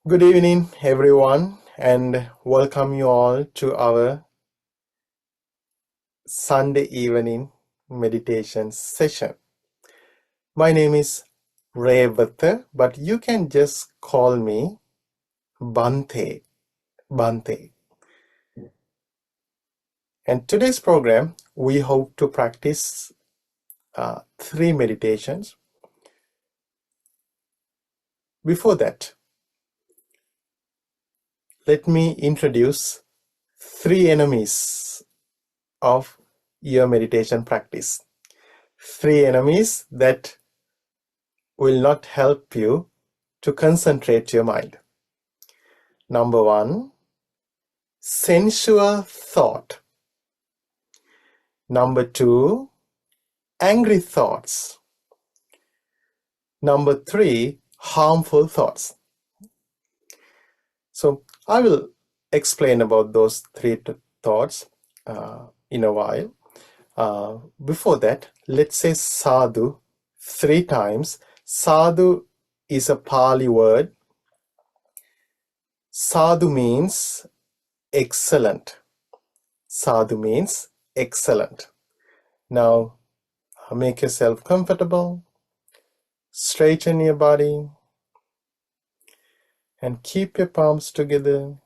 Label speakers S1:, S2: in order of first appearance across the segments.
S1: Good evening, everyone, and welcome you all to our Sunday evening meditation session. My name is Revatha, but you can just call me Bante. Bante. And today's program, we hope to practice 3 meditations. Before that, let me introduce 3 enemies of your meditation practice. 3 enemies that will not help you to concentrate your mind. Number 1, sensual thought. Number 2, angry thoughts. Number 3, harmful thoughts. So I will explain about those 3 thoughts in a while. Before that, let's say sadhu 3 times. Sadhu is a Pali word. Sadhu means excellent. Sadhu means excellent. Now, make yourself comfortable, straighten your body, and keep your palms together.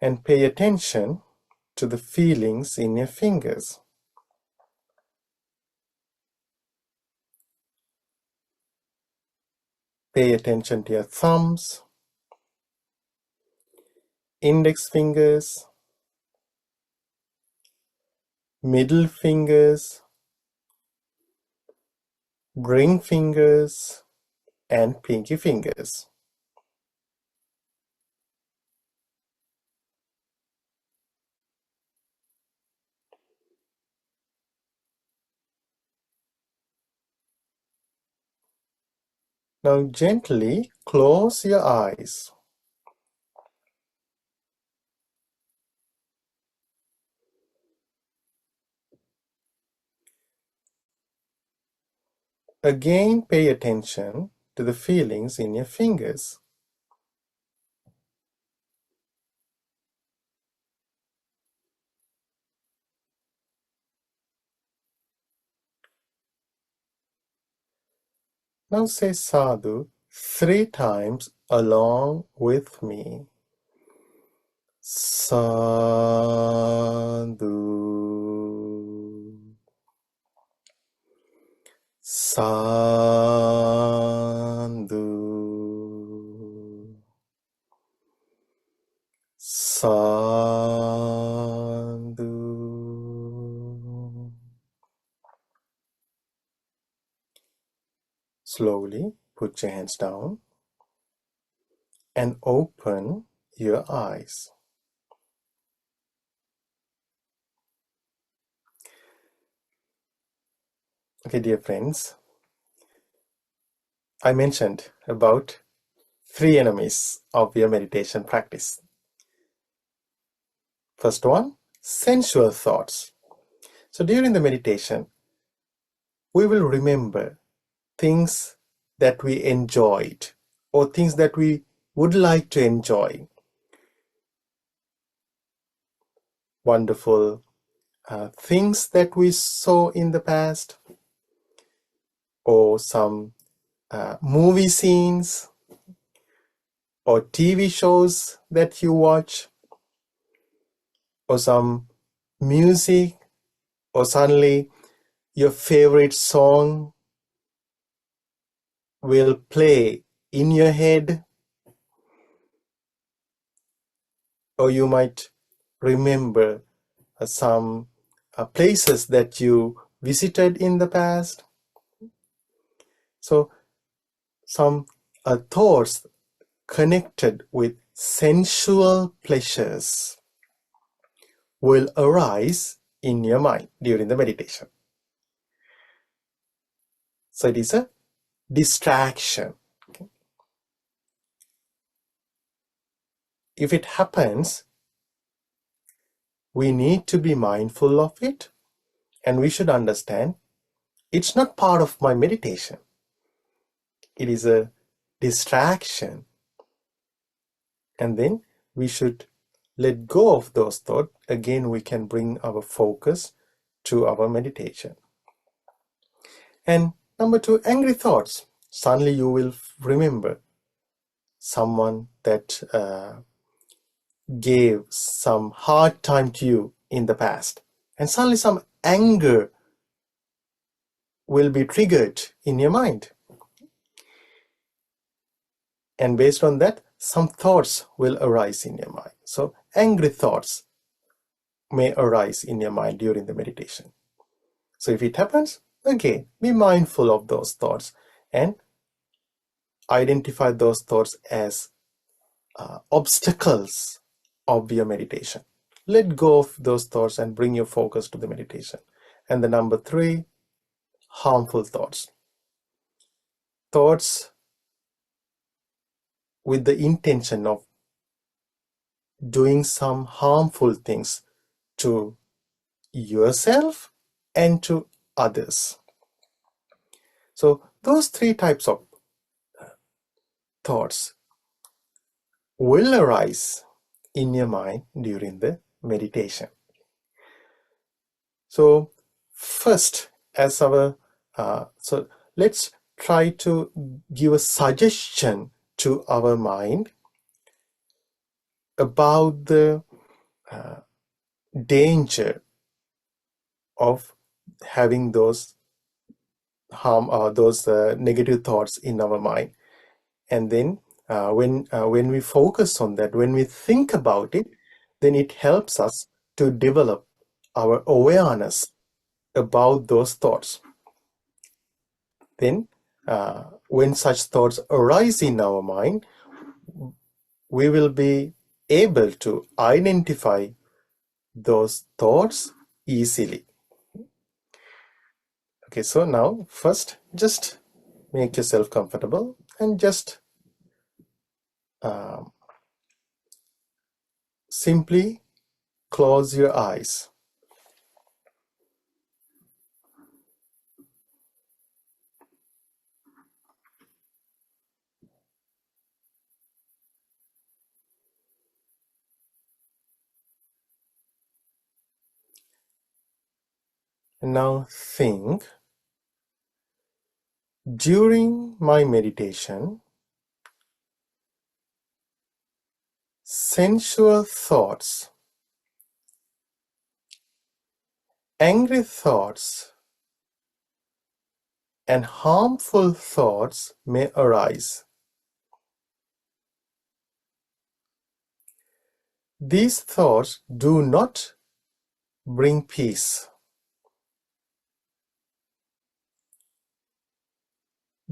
S1: And pay attention to the feelings in your fingers. Pay attention to your thumbs, index fingers, middle fingers, ring fingers, and pinky fingers. Now gently close your eyes. Again, pay attention to the feelings in your fingers. Now say sadhu 3 times along with me. Sadhu, sadhu, sadhu. Slowly put your hands down and open your eyes. Okay, dear friends, I mentioned about 3 enemies of your meditation practice. First one, sensual thoughts. So during the meditation, we will remember things that we enjoyed or things that we would like to enjoy. Wonderful things that we saw in the past, or some movie scenes or TV shows that you watch, or some music, or suddenly your favorite song will play in your head, or you might remember some places that you visited in the past. So some thoughts connected with sensual pleasures will arise in your mind during the meditation. So it is a distraction. Okay? If it happens, we need to be mindful of it, and we should understand It's not part of my meditation. It is a distraction. And then we should let go of those thoughts. Again, we can bring our focus to our meditation. And number 2, angry thoughts. Suddenly you will remember someone that gave some hard time to you in the past. And suddenly some anger will be triggered in your mind. And based on that, some thoughts will arise in your mind. So angry thoughts may arise in your mind during the meditation. So if it happens, again, be mindful of those thoughts and identify those thoughts as obstacles of your meditation. Let go of those thoughts and bring your focus to the meditation. And the number 3, harmful thoughts. Thoughts with the intention of doing some harmful things to yourself and to others. So those 3 types of thoughts will arise in your mind during the meditation. So first, as our so let's try to give a suggestion to our mind about the danger of having those negative thoughts in our mind. And then when we focus on that, when we think about it, then it helps us to develop our awareness about those thoughts. Then when such thoughts arise in our mind, we will be able to identify those thoughts easily. Okay, so now first just make yourself comfortable and just simply close your eyes. And now think, during my meditation, sensual thoughts, angry thoughts, and harmful thoughts may arise. These thoughts do not bring peace.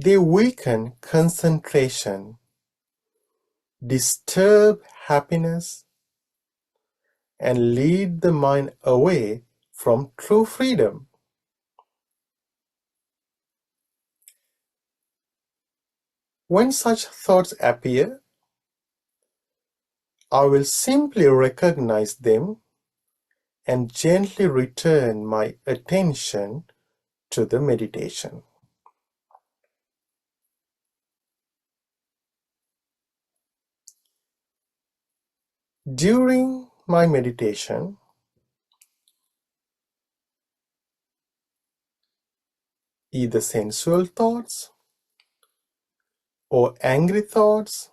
S1: They weaken concentration, disturb happiness, and lead the mind away from true freedom. When such thoughts appear, I will simply recognize them and gently return my attention to the meditation. During my meditation, either sensual thoughts or angry thoughts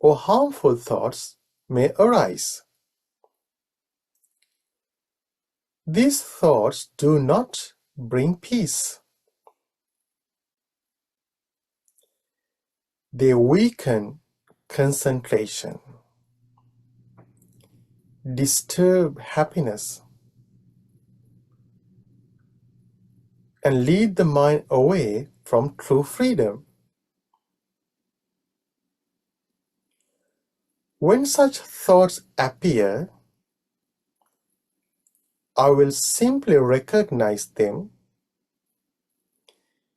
S1: or harmful thoughts may arise. These thoughts do not bring peace. They weaken concentration, disturb happiness, and lead the mind away from true freedom. When such thoughts appear, I will simply recognize them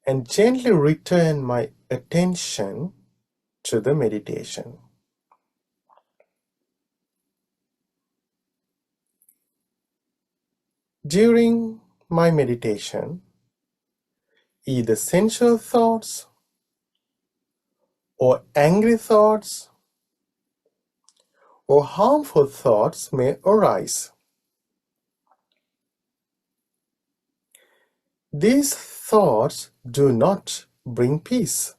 S1: and gently return my attention to the meditation. During my meditation, either sensual thoughts or angry thoughts or harmful thoughts may arise. These thoughts do not bring peace.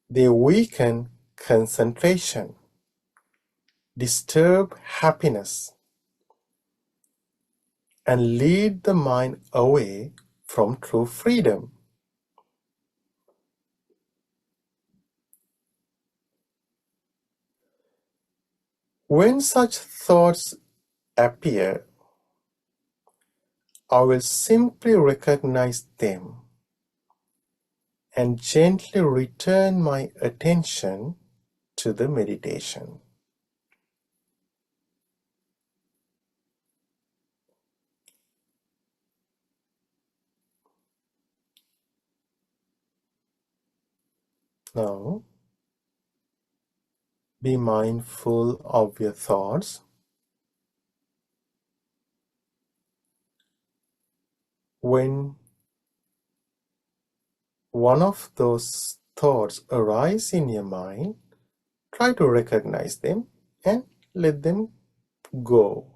S1: They weaken concentration, disturb happiness, and lead the mind away from true freedom. When such thoughts appear, I will simply recognize them and gently return my attention to the meditation. Now, be mindful of your thoughts. When one of those thoughts arise in your mind, try to recognize them and let them go.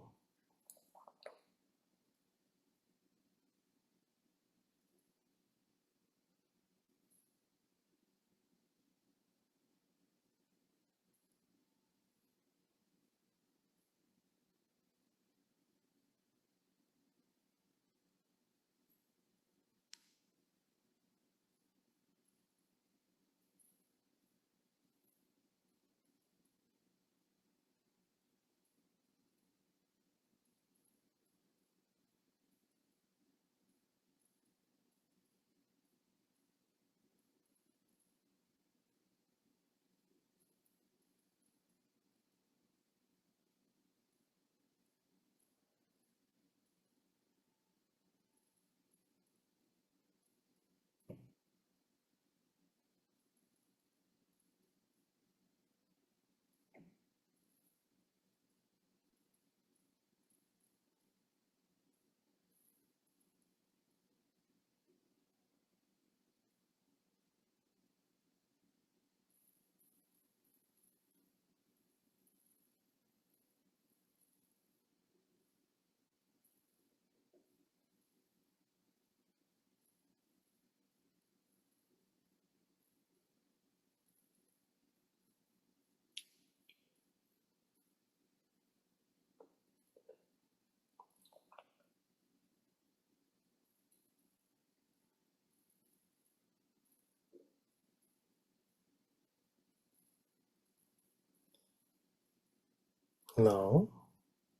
S1: Now,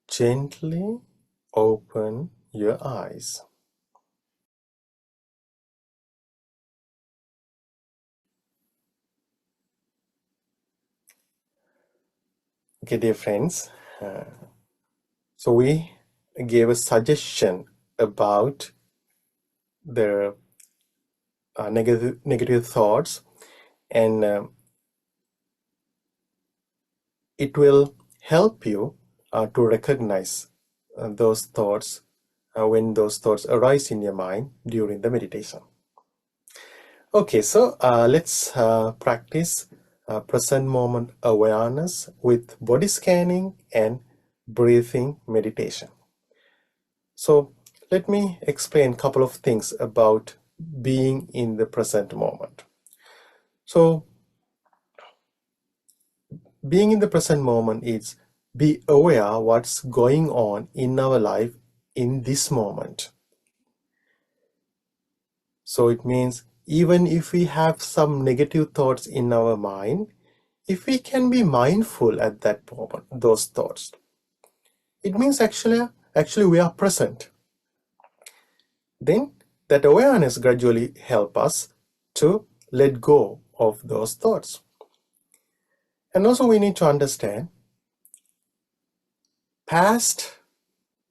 S1: gently open your eyes. Okay, dear friends, so we gave a suggestion about the negative thoughts, and it will help you to recognize those thoughts when those thoughts arise in your mind during the meditation. Okay, so let's practice present moment awareness with body scanning and breathing meditation. So let me explain a couple of things about being in the present moment. So being in the present moment is be aware what's going on in our life in this moment. So it means even if we have some negative thoughts in our mind, if we can be mindful at that moment, those thoughts, it means actually we are present. Then that awareness gradually help us to let go of those thoughts. And also we need to understand past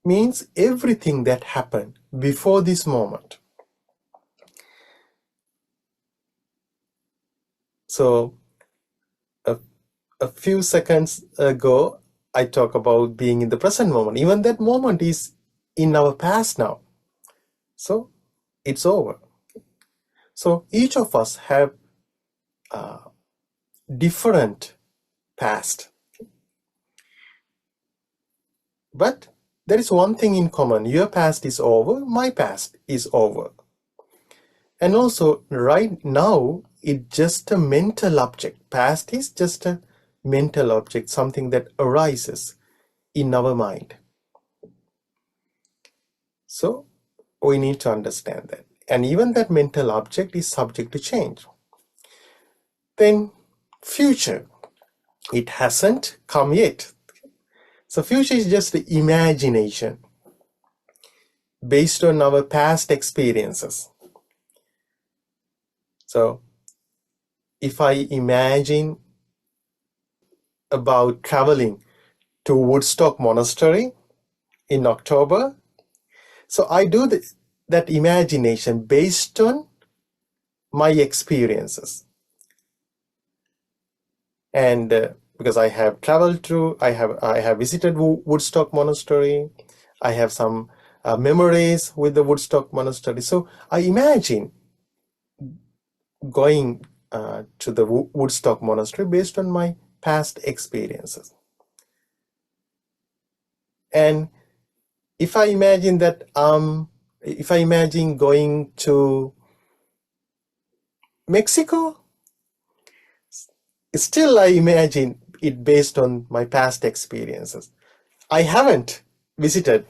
S1: means everything that happened before this moment. So a few seconds ago, I talk about being in the present moment. Even that moment is in our past now. So it's over. So each of us have different past. But there is one thing in common. Your past is over, my past is over. And also right now, it's just a mental object. Past is just a mental object, something that arises in our mind. So we need to understand that. And even that mental object is subject to change. Then future, it hasn't come yet. So future is just the imagination based on our past experiences. So if I imagine about traveling to Woodstock Monastery in October, so I do that imagination based on my experiences. And because I have traveled through, I have visited Woodstock Monastery, I have some memories with the Woodstock Monastery. So I imagine going to the Woodstock Monastery based on my past experiences. And if I imagine that, if I imagine going to Mexico, still I imagine it based on my past experiences. I haven't visited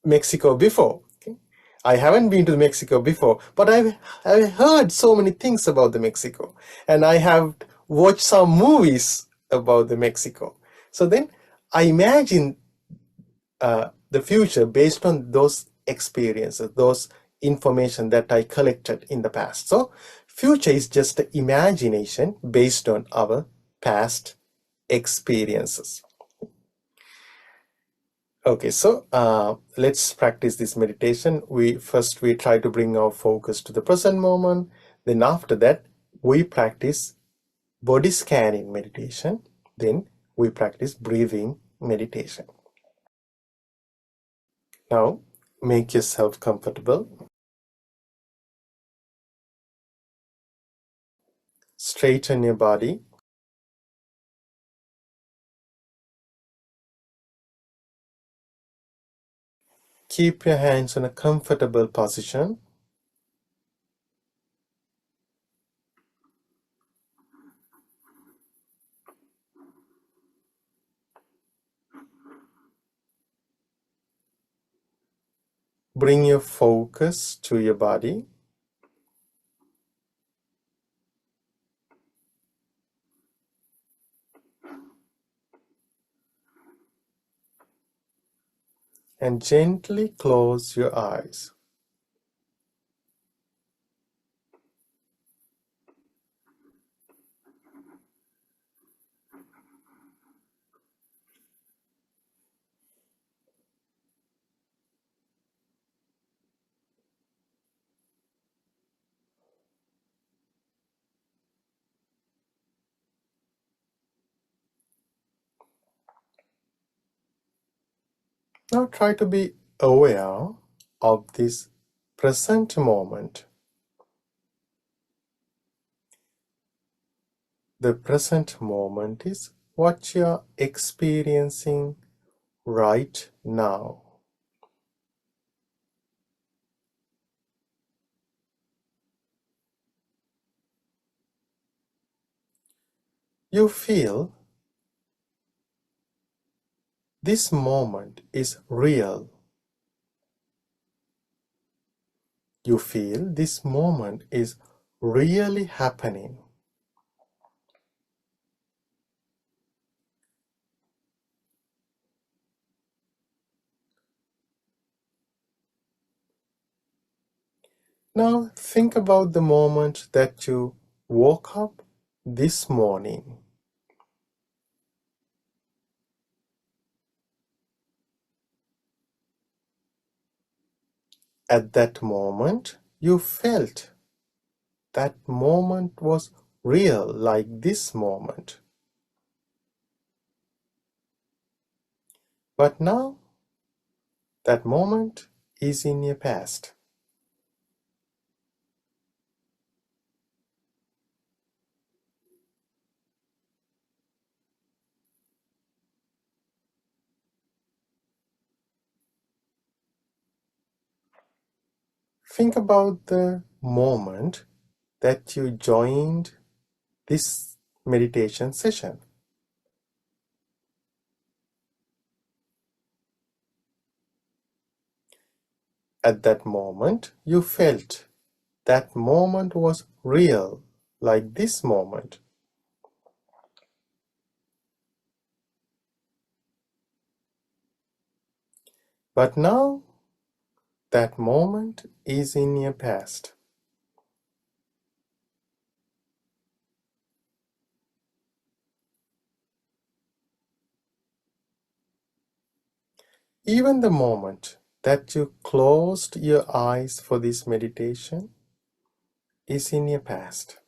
S1: Mexico before. Okay? I haven't been to Mexico before, but I've heard so many things about the Mexico, and I have watched some movies about the Mexico. So then I imagine the future based on those experiences, those information that I collected in the past. So future is just the imagination based on our past experiences. Okay, so let's practice this meditation. We try to bring our focus to the present moment. Then after that, we practice body scanning meditation. Then we practice breathing meditation. Now, make yourself comfortable. Straighten your body. Keep your hands in a comfortable position. Bring your focus to your body. And gently close your eyes. Now try to be aware of this present moment. The present moment is what you're experiencing right now. You feel this moment is real. You feel this moment is really happening. Now think about the moment that you woke up this morning. At that moment, you felt that moment was real, like this moment. But now that moment is in your past. Think about the moment that you joined this meditation session. At that moment, you felt that moment was real, like this moment. But now that moment is in your past. Even the moment that you closed your eyes for this meditation is in your past.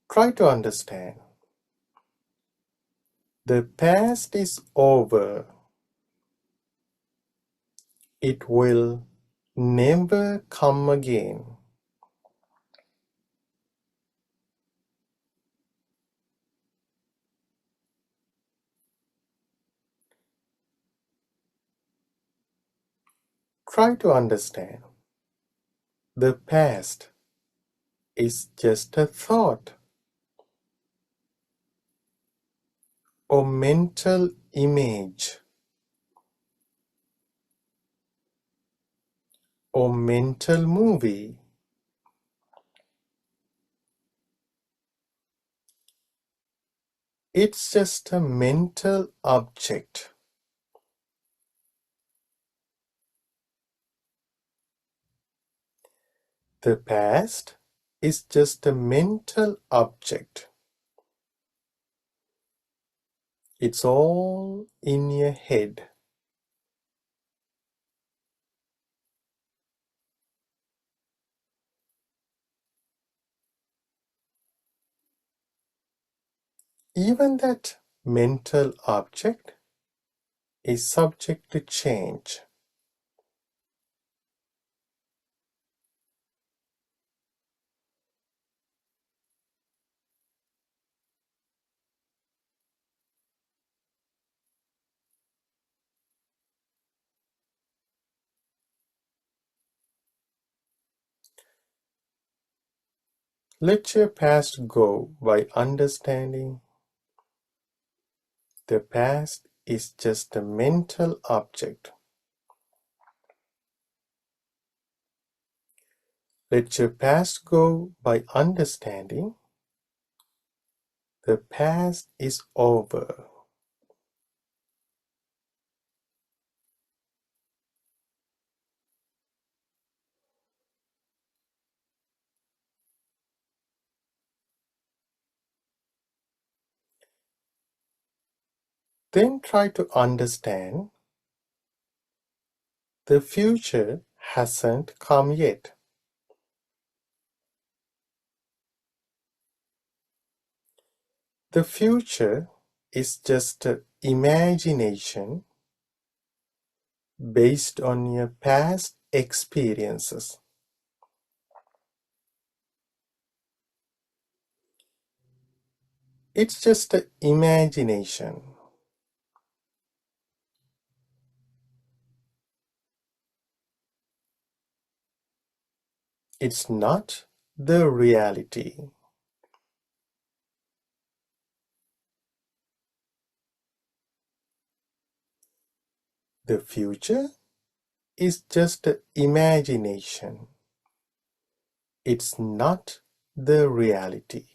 S1: Try to understand. The past is over. It will never come again. Try to understand. The past is just a thought or mental image or mental movie. It's just a mental object. The past is just a mental object. It's all in your head. Even that mental object is subject to change. Let your past go by understanding the past is just a mental object. Let your past go by understanding the past is over. Then try to understand the future hasn't come yet. The future is just an imagination based on your past experiences. It's just an imagination. It's not the reality. The future is just an imagination. It's not the reality.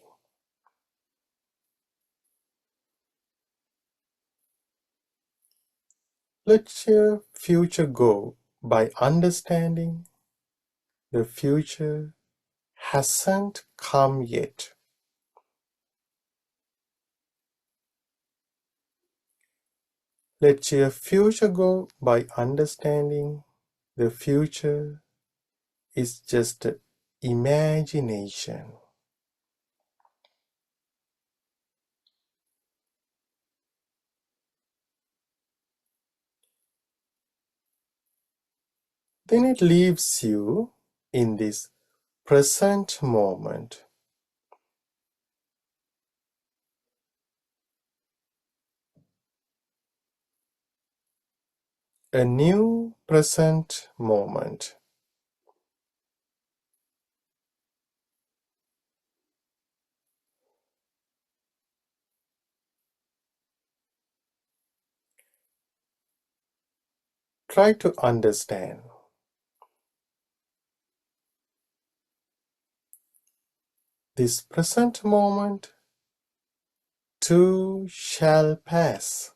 S1: Let your future go by understanding the future hasn't come yet. Let your future go by understanding the future is just an imagination. Then it leaves you in this present moment. A new present moment. Try to understand. This present moment too shall pass.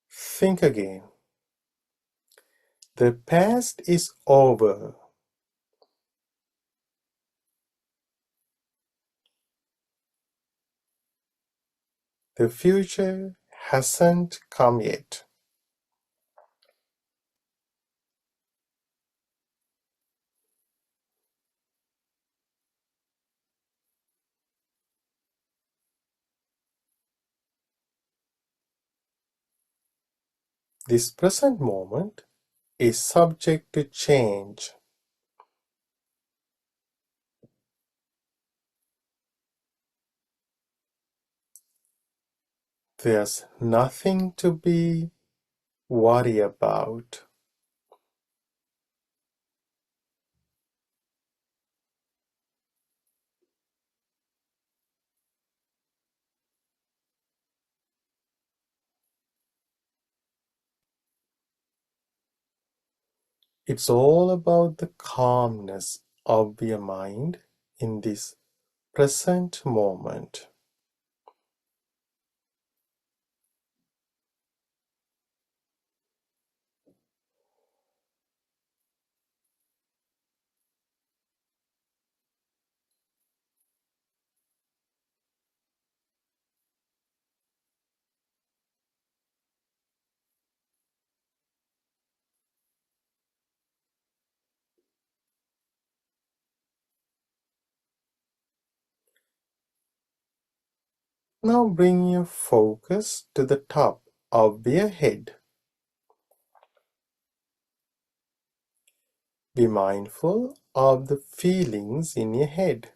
S1: Think again. The past is over. The future hasn't come yet. This present moment is subject to change. There's nothing to be worried about. It's all about the calmness of your mind in this present moment. Now bring your focus to the top of your head. Be mindful of the feelings in your head.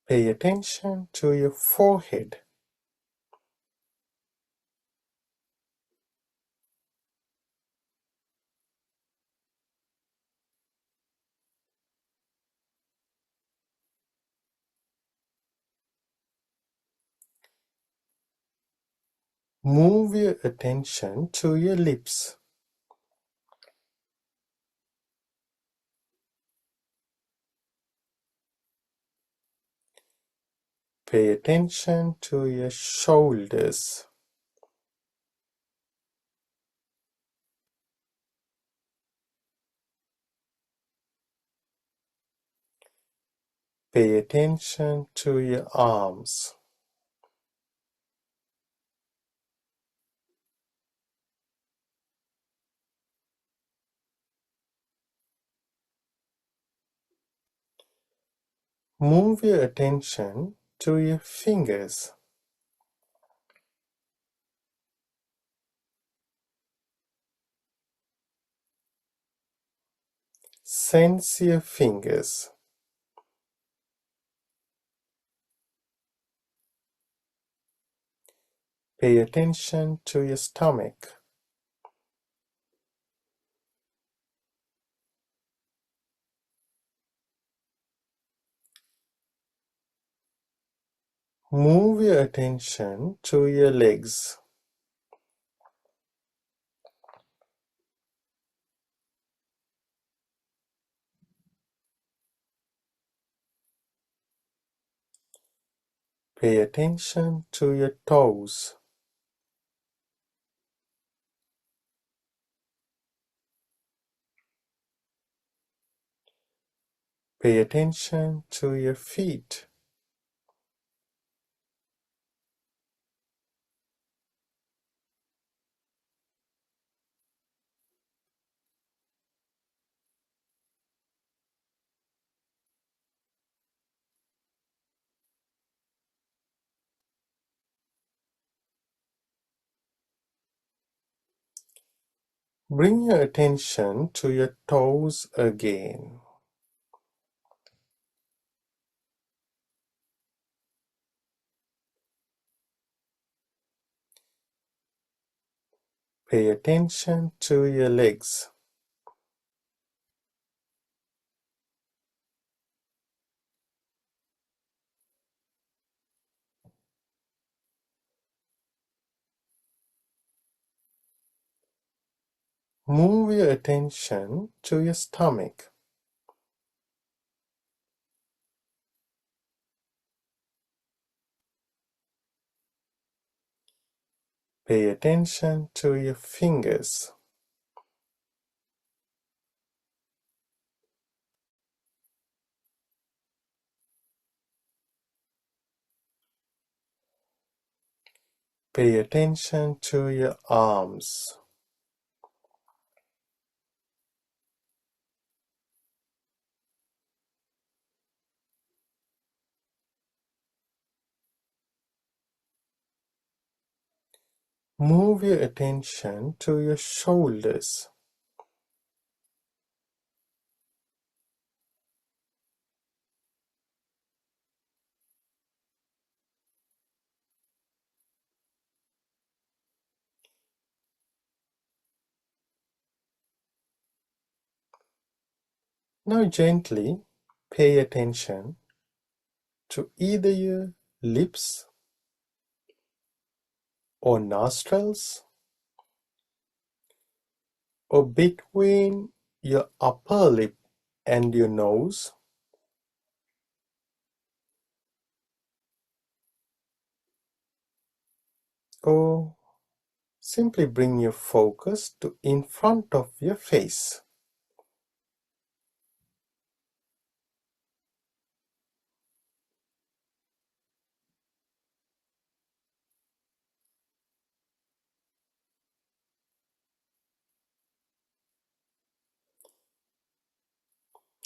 S1: Pay attention to your forehead. Move your attention to your lips. Pay attention to your shoulders. Pay attention to your arms. Move your attention to your fingers. Sense your fingers. Pay attention to your stomach. Move your attention to your legs. Pay attention to your toes. Pay attention to your feet. Bring your attention to your toes again. Pay attention to your legs. Move your attention to your stomach. Pay attention to your fingers. Pay attention to your arms. Move your attention to your shoulders. Now gently pay attention to either your lips or nostrils or between your upper lip and your nose. Or simply bring your focus to in front of your face.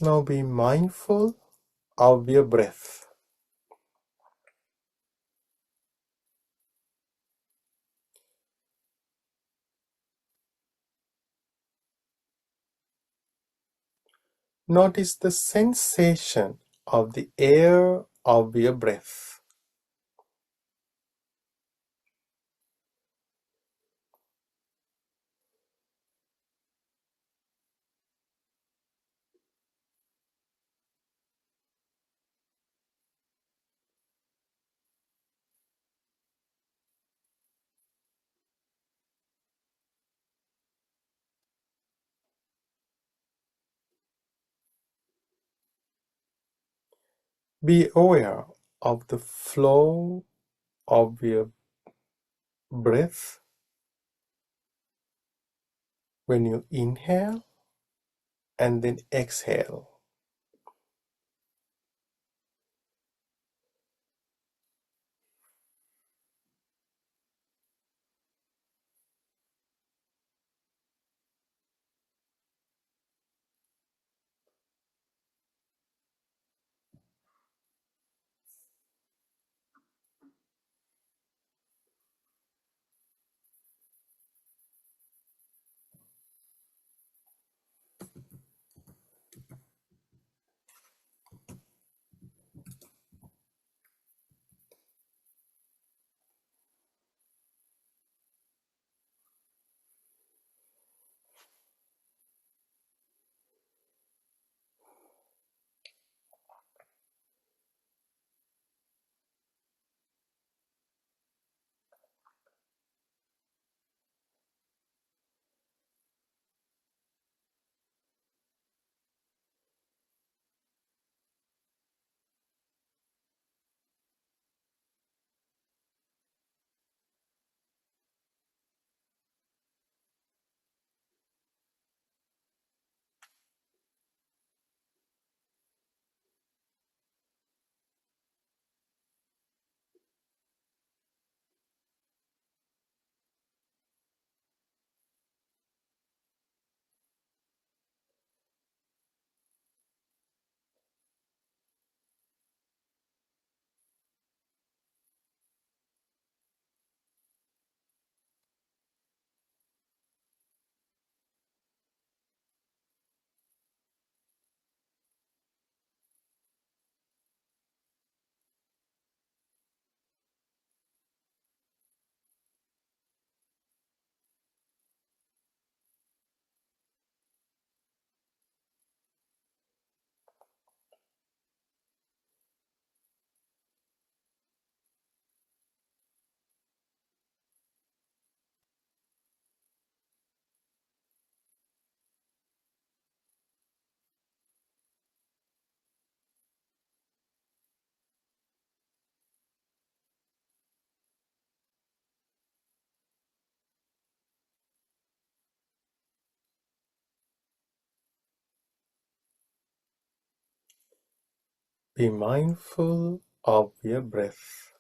S1: Now be mindful of your breath. Notice the sensation of the air of your breath. Be aware of the flow of your breath when you inhale and then exhale. Be mindful of your breath.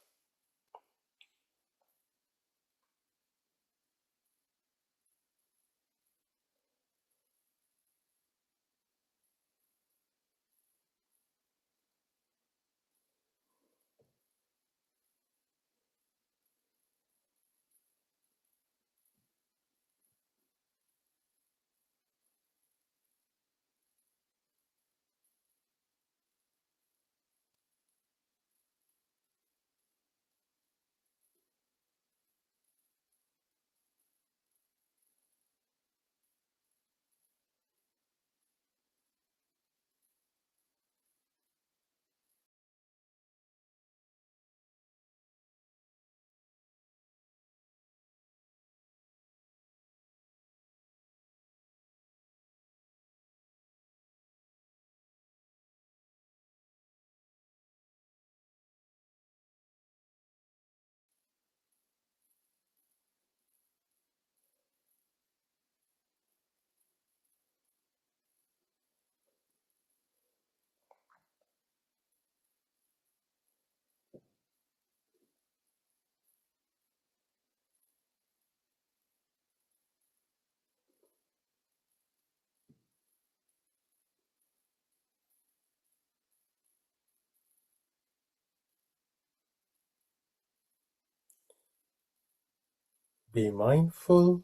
S1: Be mindful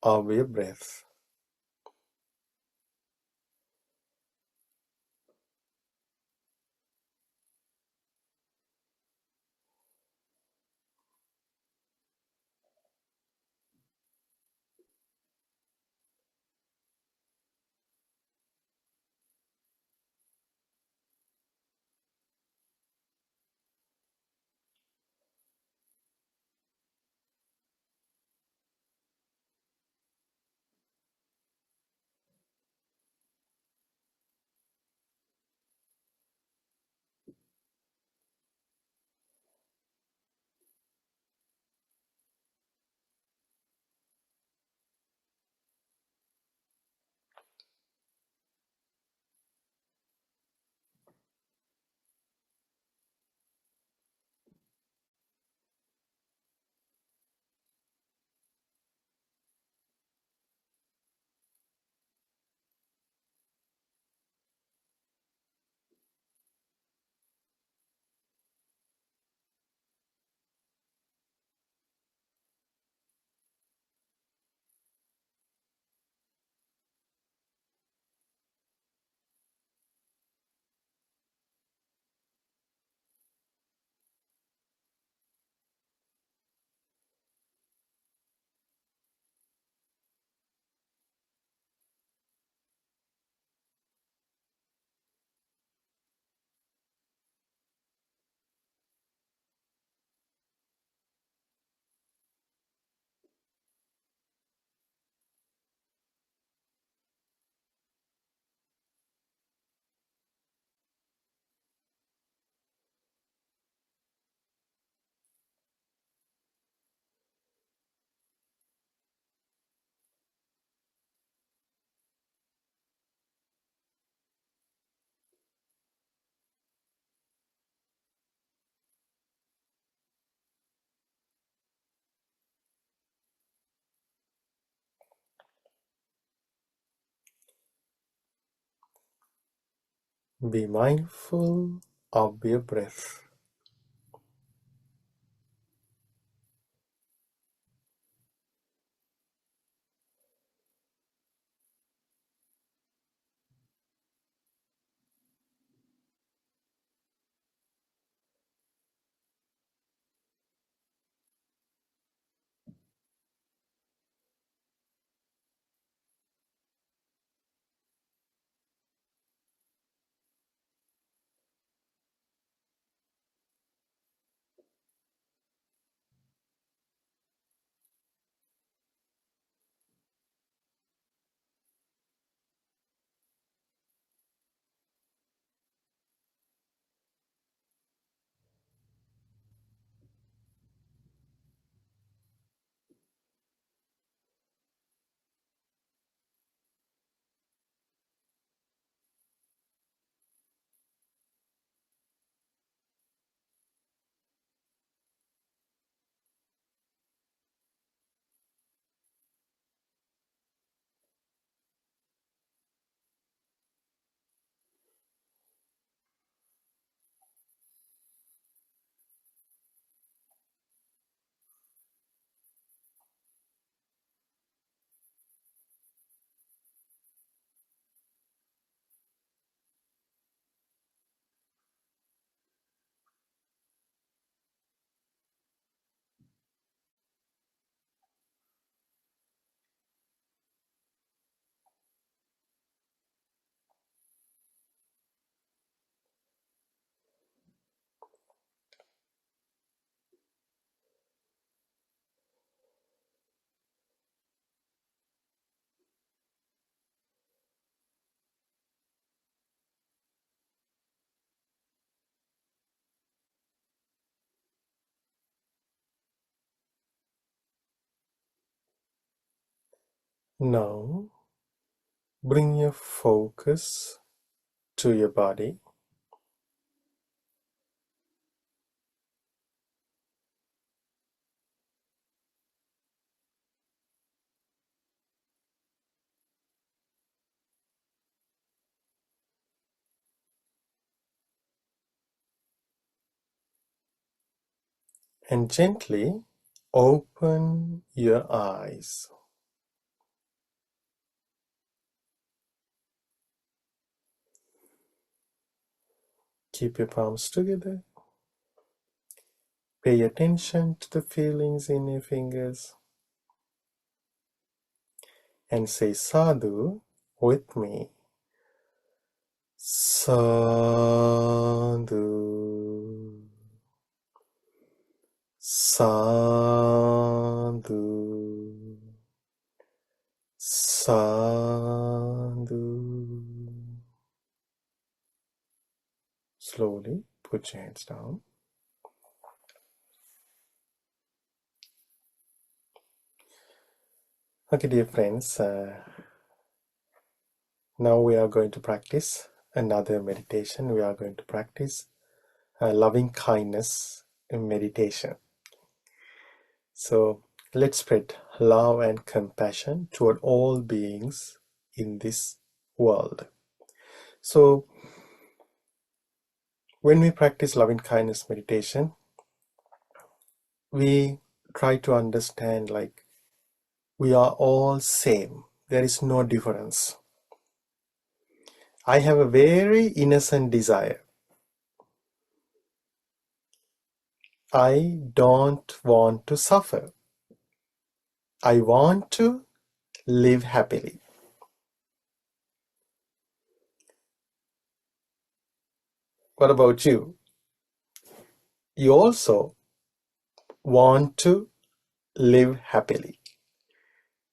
S1: of your breath. Be mindful of your breath. Now, bring your focus to your body. And gently open your eyes. Keep your palms together. Pay attention to the feelings in your fingers. And say sadhu with me. Sadhu. Sadhu. Sadhu. Slowly put your hands down. Okay, dear friends, now we are going to practice another meditation. We are going to practice loving kindness in meditation. So let's spread love and compassion toward all beings in this world. So when we practice loving kindness meditation, we try to understand like we are all same. There is no difference. I have a very innocent desire. I don't want to suffer. I want to live happily. What about you? You also want to live happily.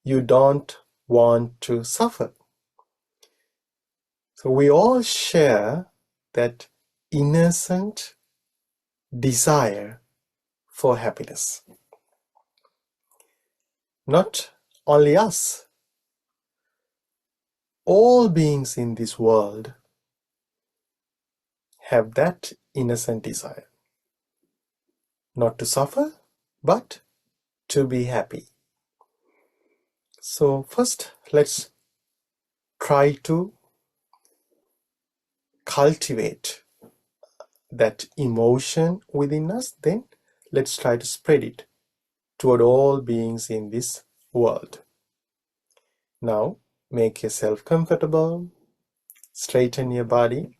S1: You don't want to suffer. So we all share that innocent desire for happiness. Not only us, all beings in this world have that innocent desire. Not to suffer, but to be happy. So first, let's try to cultivate that emotion within us. Then let's try to spread it toward all beings in this world. Now, make yourself comfortable. Straighten your body.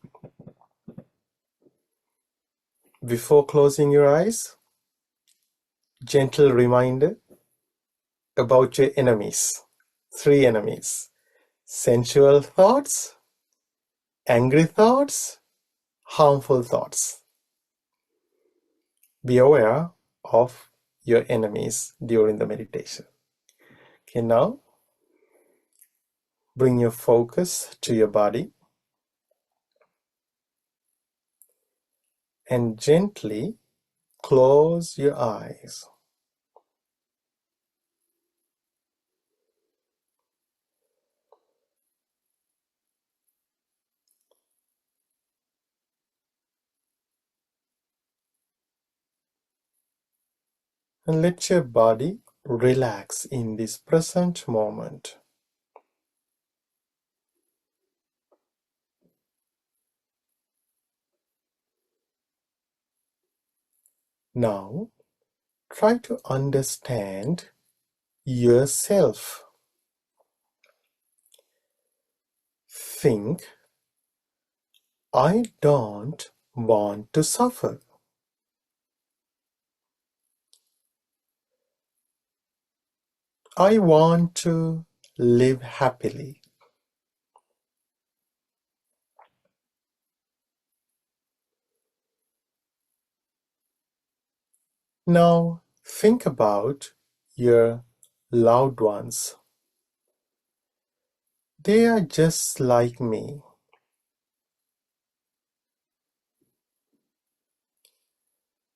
S1: Before closing your eyes, gentle reminder about your enemies. 3 enemies. Sensual thoughts, angry thoughts, harmful thoughts. Be aware of your enemies during the meditation. Okay, now bring your focus to your body and gently close your eyes. And let your body relax in this present moment. Now, try to understand yourself. Think, I don't want to suffer. I want to live happily. Now, think about your loved ones. They are just like me.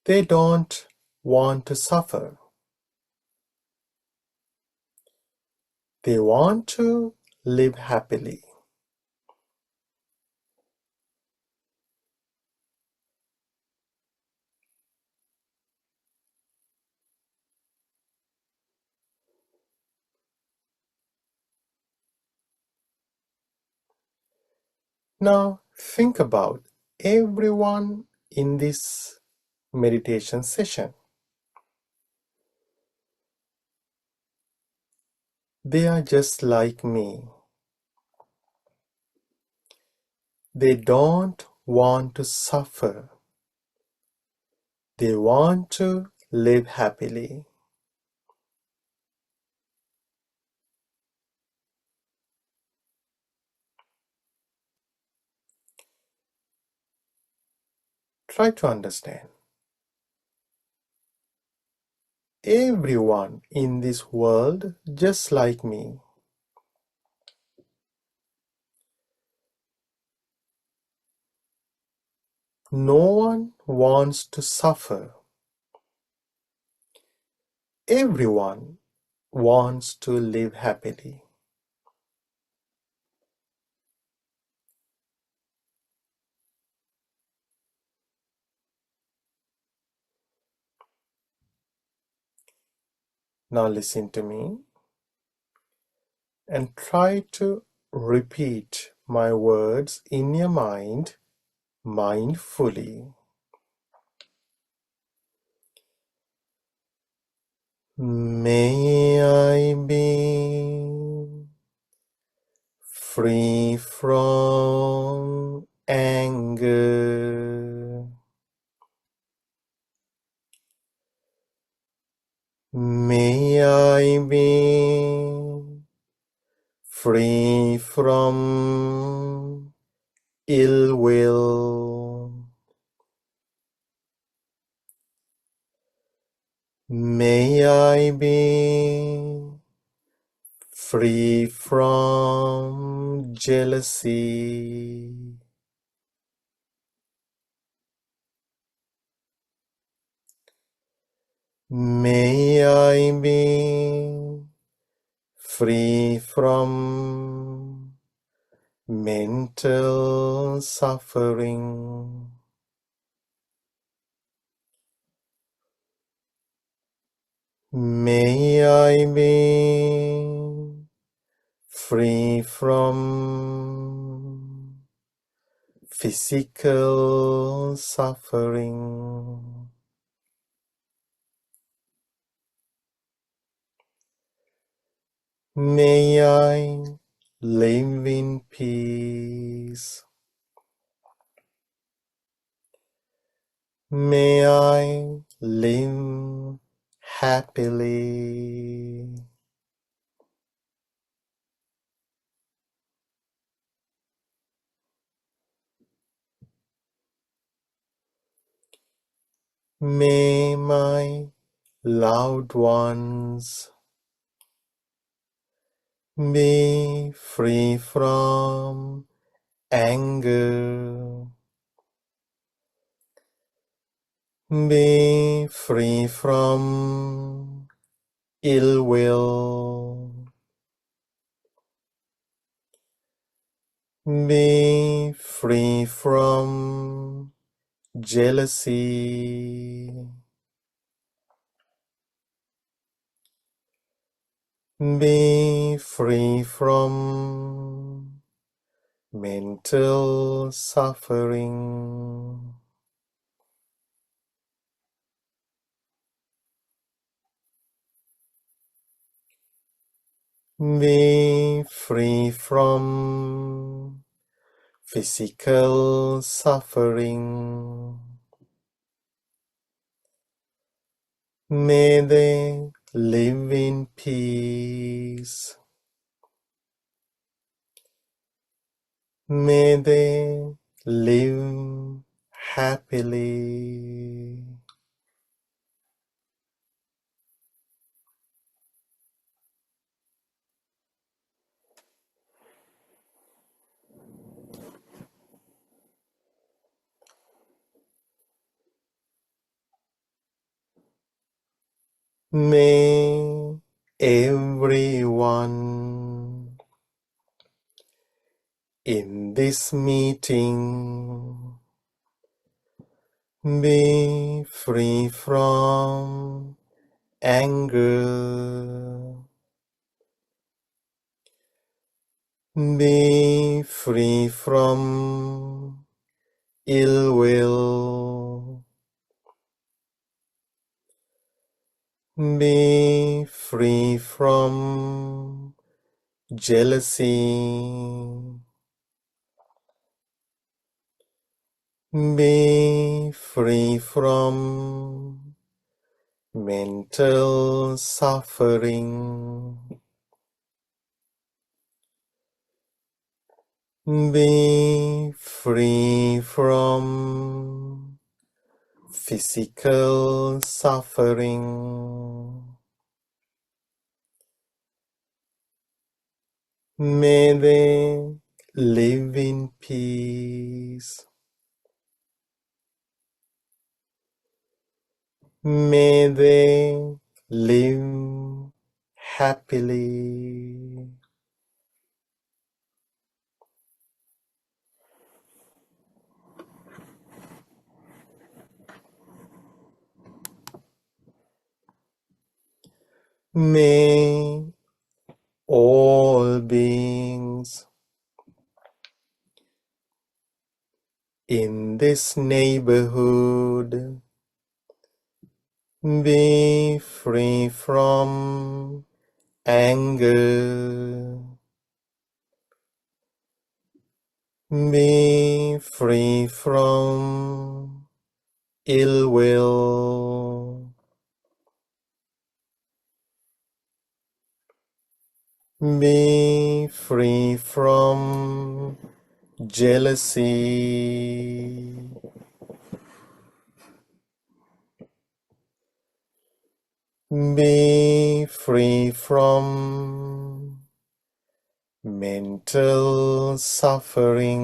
S1: They don't want to suffer. They want to live happily. Now think about everyone in this meditation session. They are just like me. They don't want to suffer. They want to live happily. Try to understand. Everyone in this world just like me. No one wants to suffer. Everyone wants to live happily. Now listen to me and try to repeat my words in your mind mindfully. May I be free from anger. May I be free from ill will. May I be free from jealousy. May I be free from mental suffering. May I be free from physical suffering. May I live in peace. May I live happily. May my loved ones be free from anger. Be free from ill will. Be free from jealousy. Be free from mental suffering. Be free from physical suffering. May they live in peace. May they live happily. May everyone this meeting. Be free from anger. Be free from ill will. Be free from jealousy. Be free from mental suffering. Be free from physical suffering. May they live in peace. May they live happily. May all beings in this neighborhood be free from anger. Be free from ill will. Be free from jealousy. Be free from mental suffering.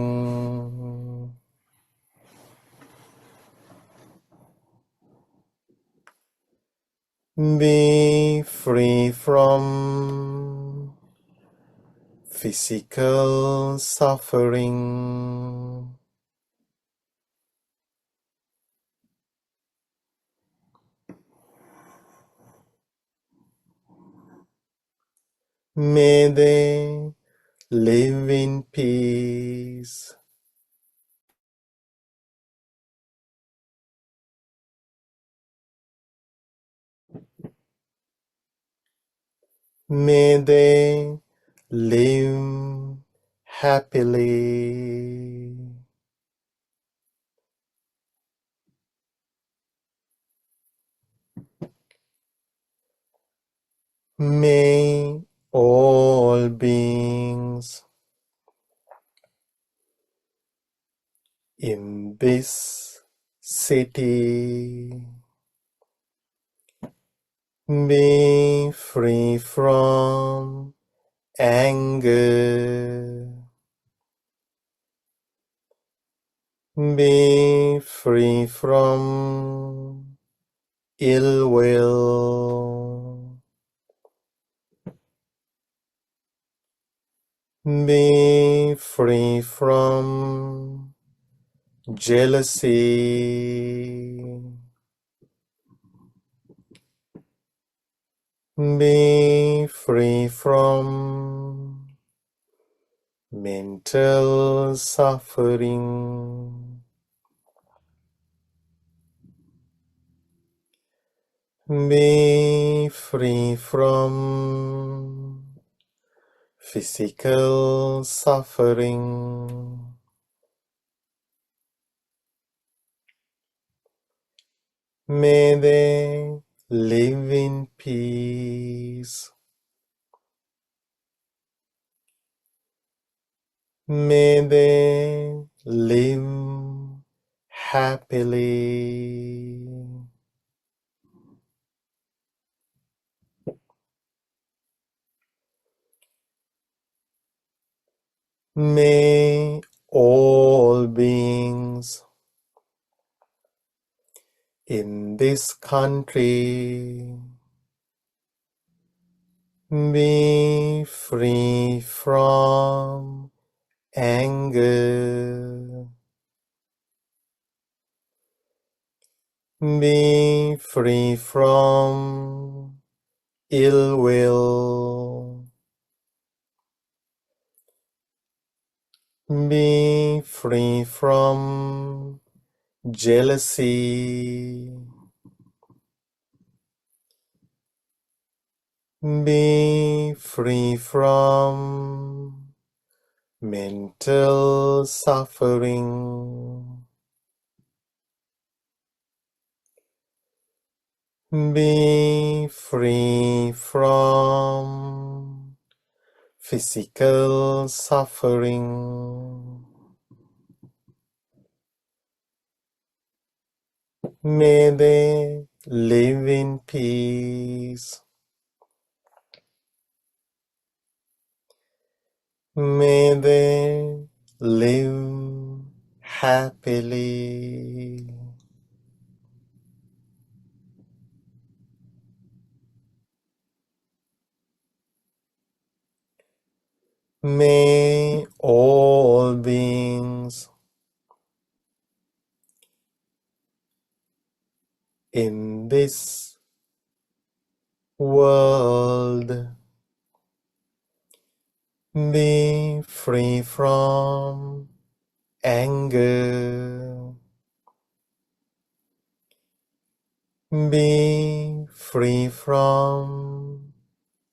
S1: Be free from physical suffering. May they live in peace. May they live happily. May all beings in this city be free from anger. Be free from ill will. Be free from jealousy. Be free from mental suffering. Be free from physical suffering. May they live in peace. May they live happily. May all beings in this country be free from anger. free from ill will. Be free from jealousy. Be free from mental suffering. Be free from physical suffering. May they live in peace. May they live happily. May all beings in this world be free from anger. Be free from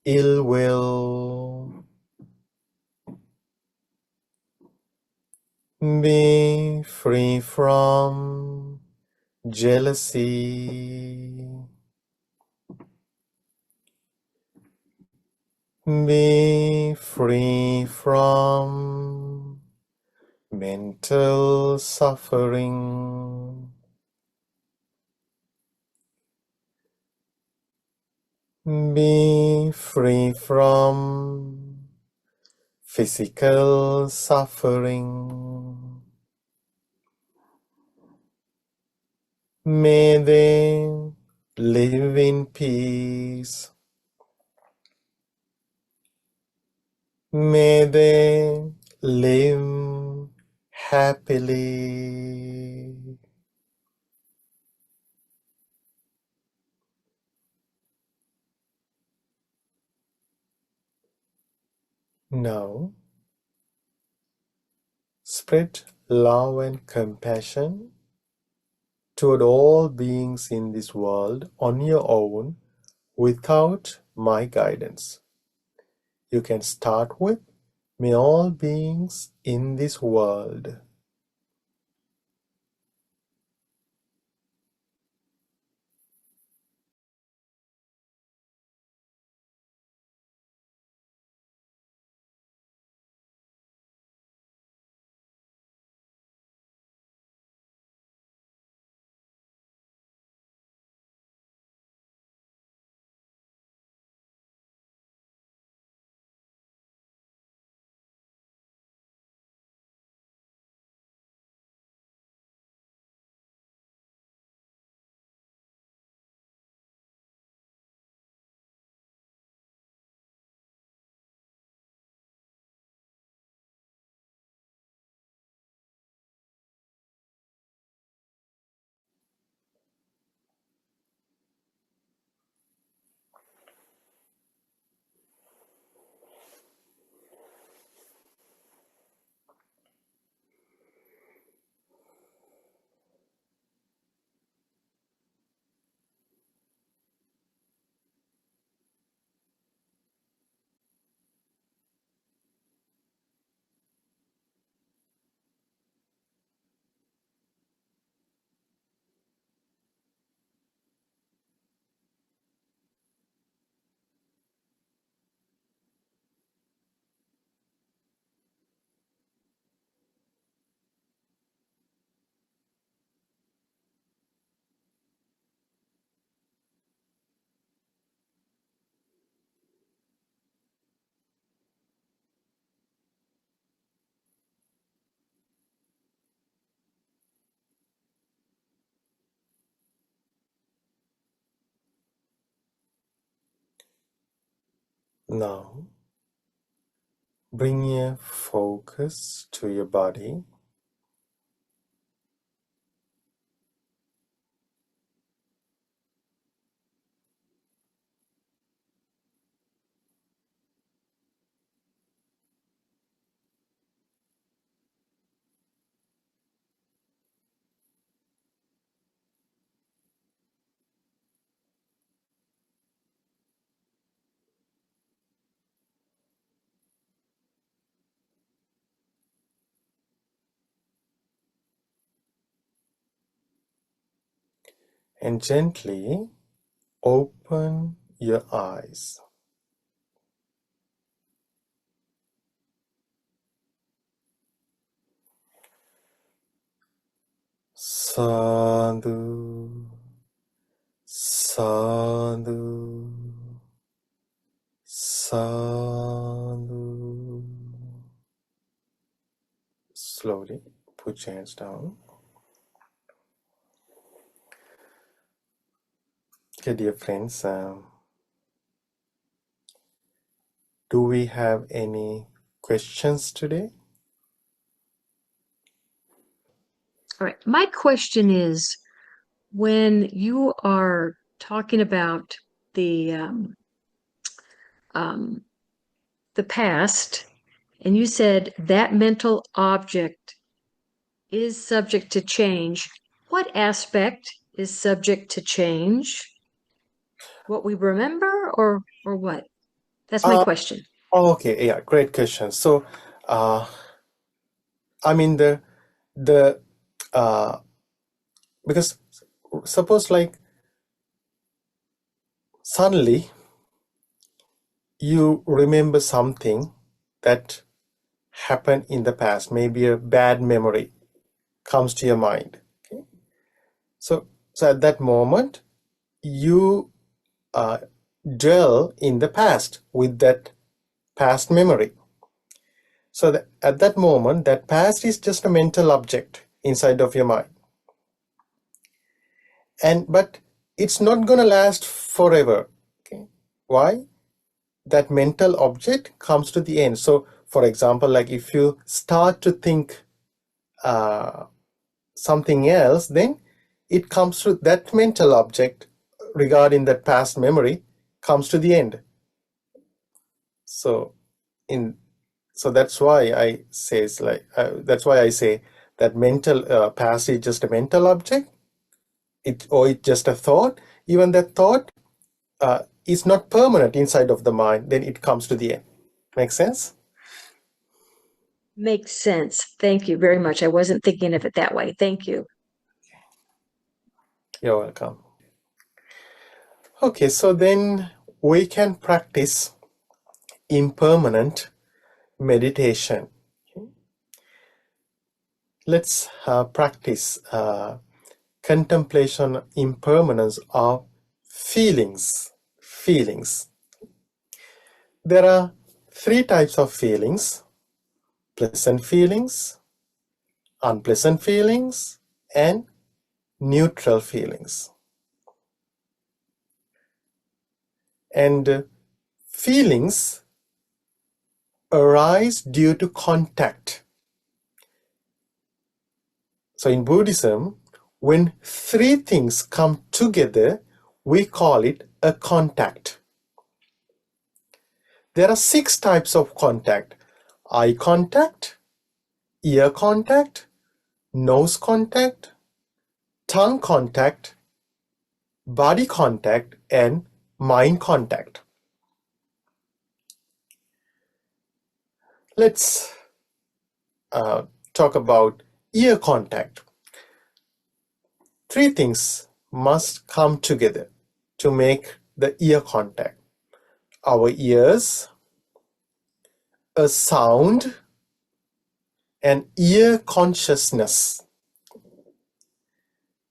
S1: ill will. Be free from jealousy. Be free from mental suffering. Be free from physical suffering. May they live in peace. May they live happily. Now, spread love and compassion toward all beings in this world on your own without my guidance. You can start with, may all beings in this world. Now, bring your focus to your body. and gently open your eyes. Sadhu, sadhu, sadhu. Slowly put your hands down. Okay, dear friends, do we have any questions today?
S2: All right. My question is, when you are talking about the um, um, the past, and you said that mental object is subject to change, what aspect is subject to change? What we remember, or what? That's my
S1: Uh,
S2: question.
S1: okay, yeah, great question. So, I mean the because suppose like suddenly you remember something that happened in the past, maybe a bad memory comes to your mind. Okay? So at that moment, you dwell in the past with that past memory. So that at that moment, that past is just a mental object inside of your mind. But it's not going to last forever. Okay? Why? That mental object comes to the end. So, for example, like if you start to think something else, then it comes to that mental object regarding that past memory comes to the end. So that's why I says like that's why I say that mental past is just a mental object. It's just a thought. Even that thought is not permanent inside of the mind. Then it comes to the end. Make sense?
S2: Makes sense. Thank you very much. I wasn't thinking of it that way. Thank you.
S1: You're welcome. Okay, so then we can practice impermanent meditation. Let's practice contemplation impermanence of feelings. Feelings. There are three types of feelings: pleasant feelings, unpleasant feelings, and neutral feelings. And feelings arise due to contact. So in Buddhism, when three things come together, we call it a contact. There are 6 types of contact: eye contact, ear contact, nose contact, tongue contact, body contact, and mind contact. Let's talk about ear contact. 3 things must come together to make the ear contact: our ears, a sound, and ear consciousness.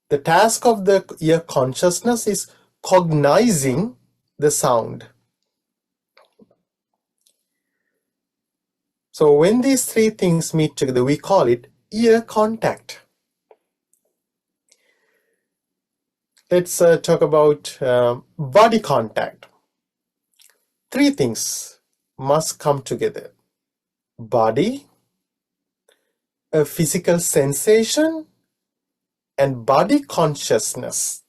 S1: The task of the ear consciousness is cognizing the sound. So when these 3 things meet together, we call it ear contact. Let's talk about body contact. 3 things must come together: body, a physical sensation, and body consciousness.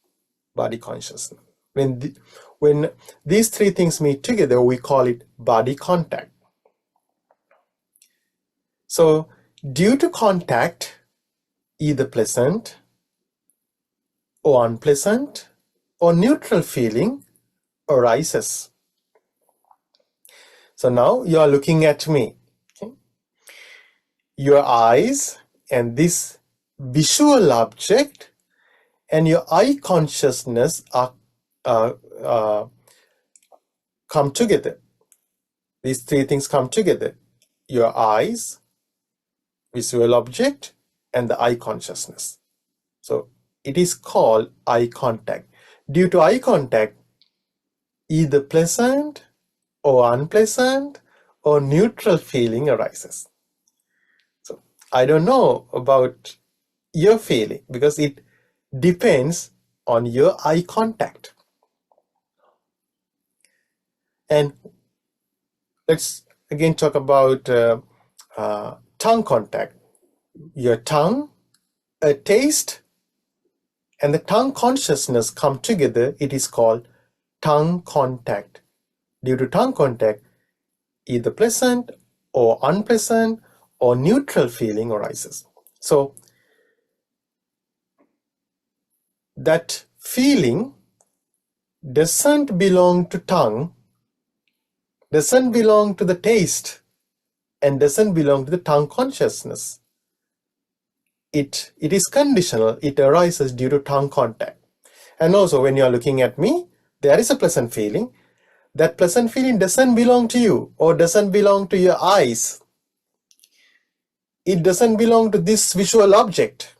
S1: Body consciousness. When these 3 things meet together, we call it body contact. So due to contact, either pleasant or unpleasant or neutral feeling arises. So now you are looking at me. Okay? Your eyes and this visual object and your eye consciousness are come together. These three things come together: your eyes, visual object, and the eye consciousness. So it is called eye contact. Due to eye contact, either pleasant or unpleasant or neutral feeling arises. So I don't know about your feeling because it depends on your eye contact. And let's again talk about tongue contact. Your tongue, a taste, and the tongue consciousness come together. It is called tongue contact. Due to tongue contact, either pleasant or unpleasant or neutral feeling arises. So that feeling doesn't belong to tongue, doesn't belong to the taste, and doesn't belong to the tongue consciousness. It is conditional. It arises due to tongue contact. And also when you are looking at me, there is a pleasant feeling. That pleasant feeling doesn't belong to you or doesn't belong to your eyes. It doesn't belong to this visual object.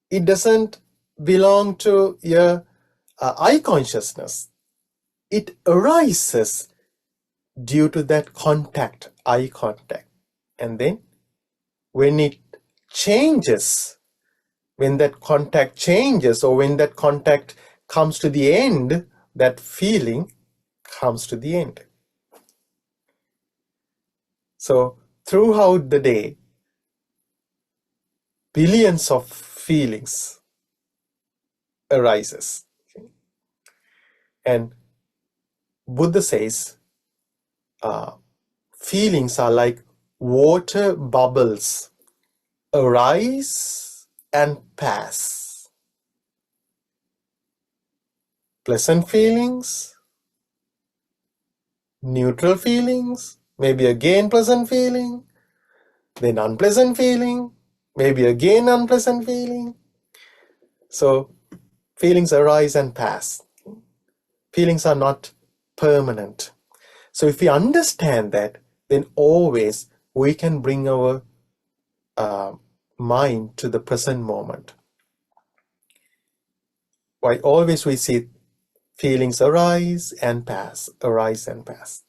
S1: It doesn't belong to your eye consciousness. It arises due to that contact, eye contact. And then when it changes, when that contact changes or when that contact comes to the end, that feeling comes to the end. So throughout the day, billions of feelings arises. And Buddha says, feelings are like water bubbles, arise and pass. Pleasant feelings, neutral feelings, maybe again pleasant feeling, then unpleasant feeling, maybe again unpleasant feeling. So feelings arise and pass. Feelings are not permanent. So if we understand that, then always we can bring our mind to the present moment. Why always we see feelings arise and pass, arise and pass.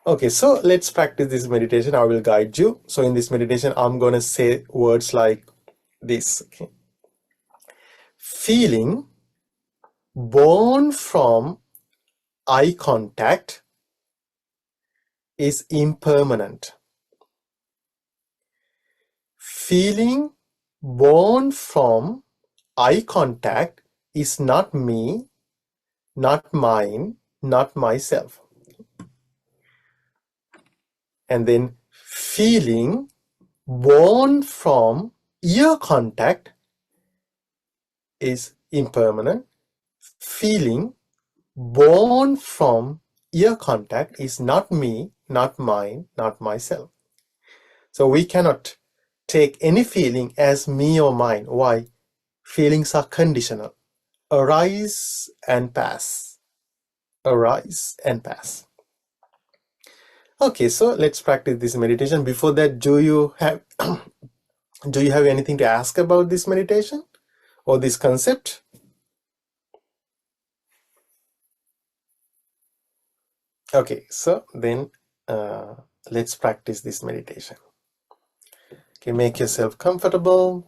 S1: Okay, so let's practice this meditation. I will guide you. So in this meditation, I'm going to say words like this. Okay? Feeling born from eye contact is impermanent. Feeling born from eye contact is not me, not mine, not myself. And then feeling born from ear contact is impermanent. Feeling born from ear contact is not me, not mine, not myself. So we cannot take any feeling as me or mine. Why? Feelings are conditional. Arise and pass. Arise and pass. Okay, so let's practice this meditation. Before that, do you have anything to ask about this meditation or this concept? Okay, so then let's practice this meditation. Okay, make yourself comfortable.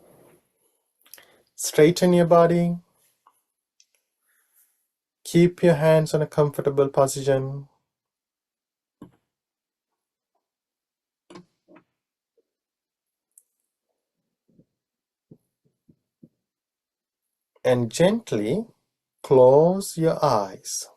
S1: Straighten your body. Keep your hands on a comfortable position. And gently close your eyes.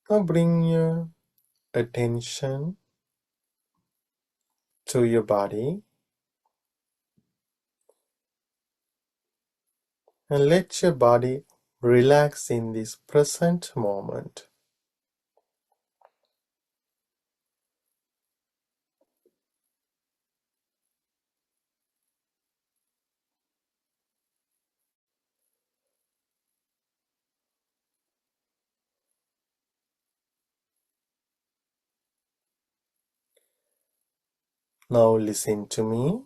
S1: Now bring your attention to your body and let your body relax in this present moment. Now listen to me.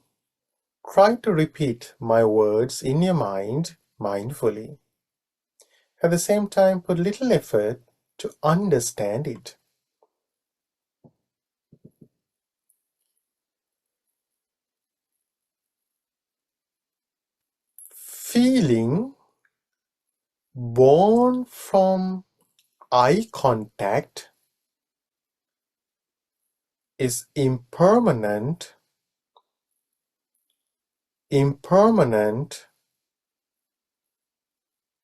S1: Try to repeat my words in your mind mindfully. At the same time, put little effort to understand it. Feeling born from eye contact is impermanent, impermanent,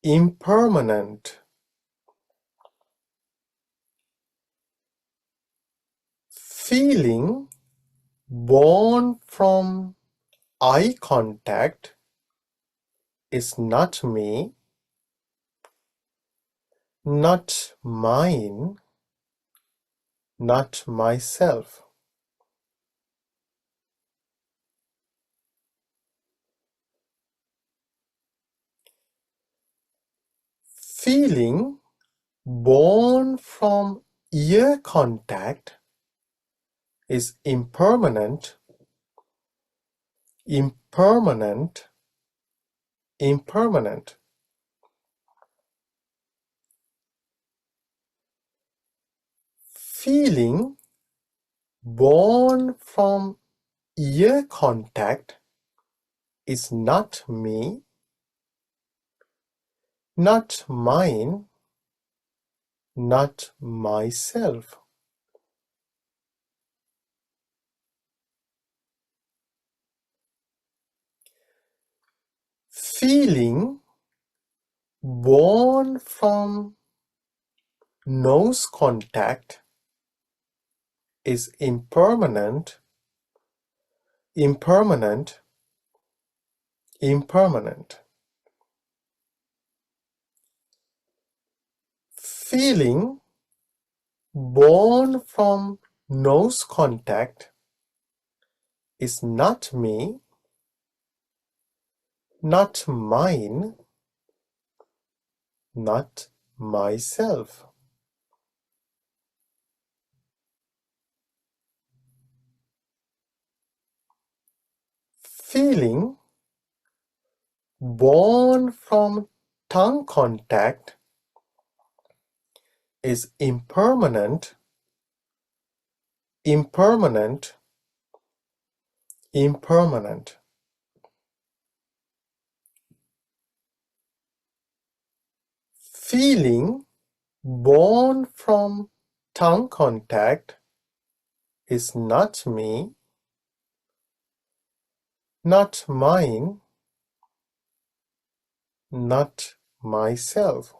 S1: impermanent. Feeling born from eye contact is not me, not mine, not myself. Feeling born from ear contact is impermanent, impermanent, impermanent. Feeling born from ear contact is not me, not mine, not myself. Feeling born from nose contact is impermanent, impermanent, impermanent. Feeling born from nose contact is not me, not mine, not myself. Feeling born from tongue contact is impermanent, impermanent, impermanent. Feeling born from tongue contact is not me, not mine, not myself.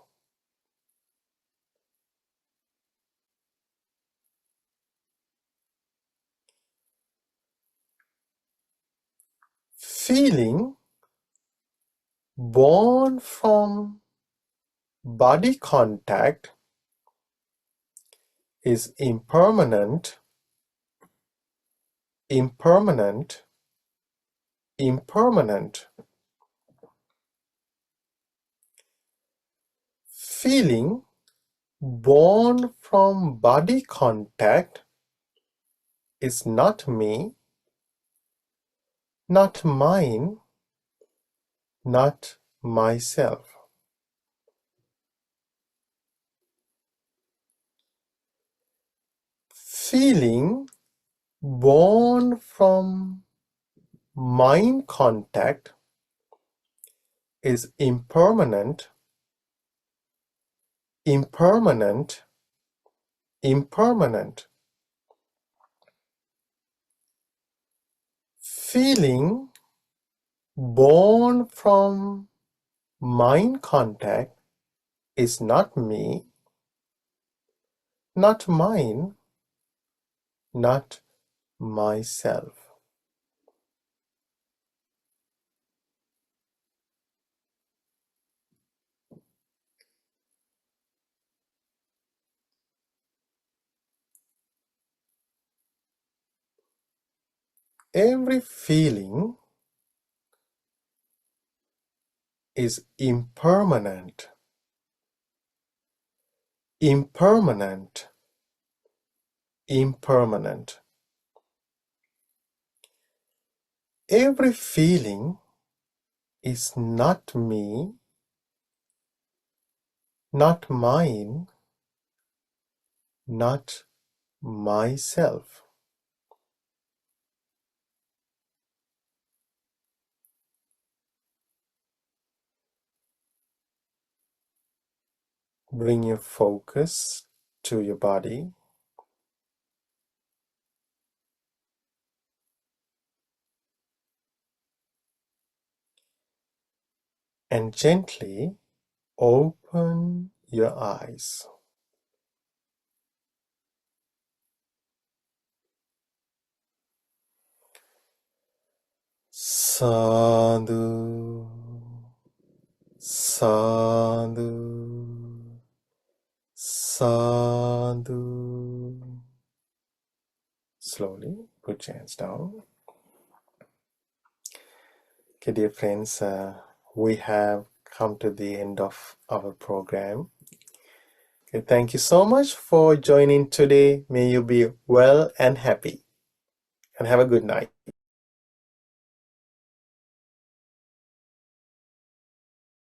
S1: Feeling born from body contact is impermanent, impermanent, impermanent. Feeling born from body contact is not me, not mine, not myself. Feeling born from mind contact is impermanent, impermanent, impermanent. Feeling born from mind contact is not me, not mine, not myself. Every feeling is impermanent. Impermanent. Impermanent. Every feeling is not me, not mine, not myself. Bring your focus to your body. And gently open your eyes. Sadhu, sadhu, sadhu. Slowly put your hands down. Okay, dear friends, we have come to the end of our program. Okay, thank you so much for joining today. May you be well and happy. And have a good night.